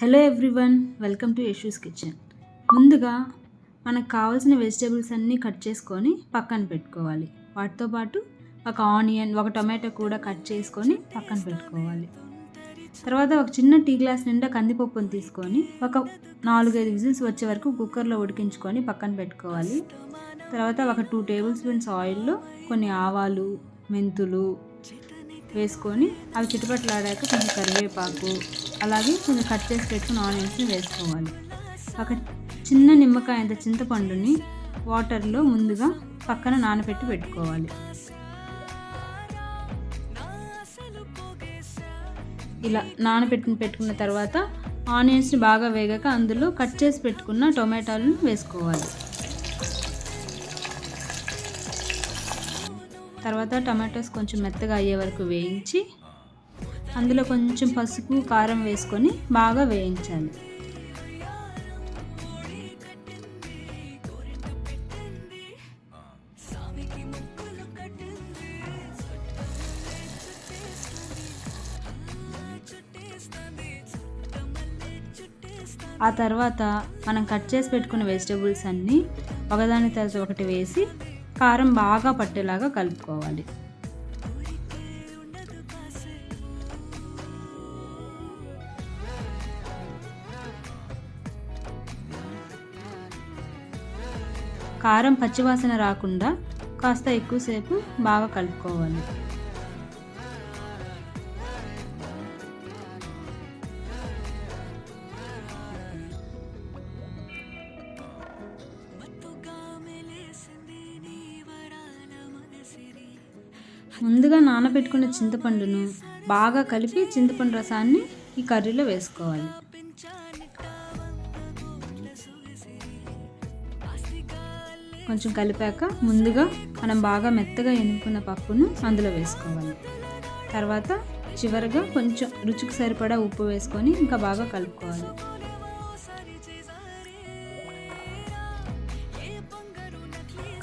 Hello everyone, welcome to Yashu's kitchen. ముందుగా మనకు కావాల్సిన వెజిటేబుల్స్ అన్నీ కట్ చేసుకొని పక్కన పెట్టుకోవాలి. వాటితో పాటు ఒక ఆనియన్, ఒక టొమాటో కూడా కట్ చేసుకొని పక్కన పెట్టుకోవాలి. తర్వాత ఒక చిన్న టీ గ్లాస్ నిండా కందిపప్పును తీసుకొని ఒక 4-5 విజిల్స్ వచ్చే వరకు కుక్కర్లో ఉడికించుకొని పక్కన పెట్టుకోవాలి. తర్వాత ఒక 2 టేబుల్ స్పూన్స్ ఆయిల్లో కొన్ని ఆవాలు, మెంతులు వేసుకొని అవి చిటపట్లాడాక కొంచెం కరివేపాకు, అలాగే కొంచెం కట్ చేసి పెట్టుకుని ఆనియన్స్ని వేసుకోవాలి. ఒక చిన్న నిమ్మకాయ అంత చింతపండుని వాటర్లో ముందుగా పక్కన నానబెట్టి పెట్టుకోవాలి. ఇలా పెట్టుకున్న తర్వాత ఆనియన్స్ని బాగా వేగాక అందులో కట్ చేసి పెట్టుకున్న టొమాటోలను వేసుకోవాలి. తర్వాత టమాటోస్ కొంచెం మెత్తగా అయ్యే వరకు వేయించి అందులో కొంచెం పసుపు, కారం వేసుకొని బాగా వేయించాలి. ఆ తర్వాత మనం కట్ చేసి పెట్టుకున్న వెజిటేబుల్స్ అన్నీ ఒకదాని తర్వాత ఒకటి వేసి కారం బాగా పట్టేలాగా కలుపుకోవాలి. కారం పచ్చివాసన రాకుండా కాస్త ఎక్కువసేపు బాగా కలుపుకోవాలి. ముందుగా నానబెట్టుకున్న చింతపండును బాగా కలిపి చింతపండు రసాన్ని ఈ కర్రీలో వేసుకోవాలి. కొంచెం కలిపాక ముందుగా మనం బాగా మెత్తగా ఎనుకున్న పప్పును అందులో వేసుకోవాలి. తర్వాత చివరిగా కొంచెం రుచికి సరిపడా ఉప్పు వేసుకొని ఇంకా బాగా కలుపుకోవాలి.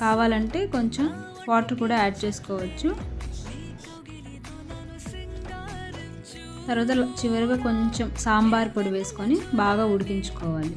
కావాలంటే కొంచెం వాటర్ కూడా యాడ్ చేసుకోవచ్చు. తర్వాత చివరిగా కొంచెం సాంబార్ పొడి వేసుకొని బాగా ఉడికించుకోవాలి.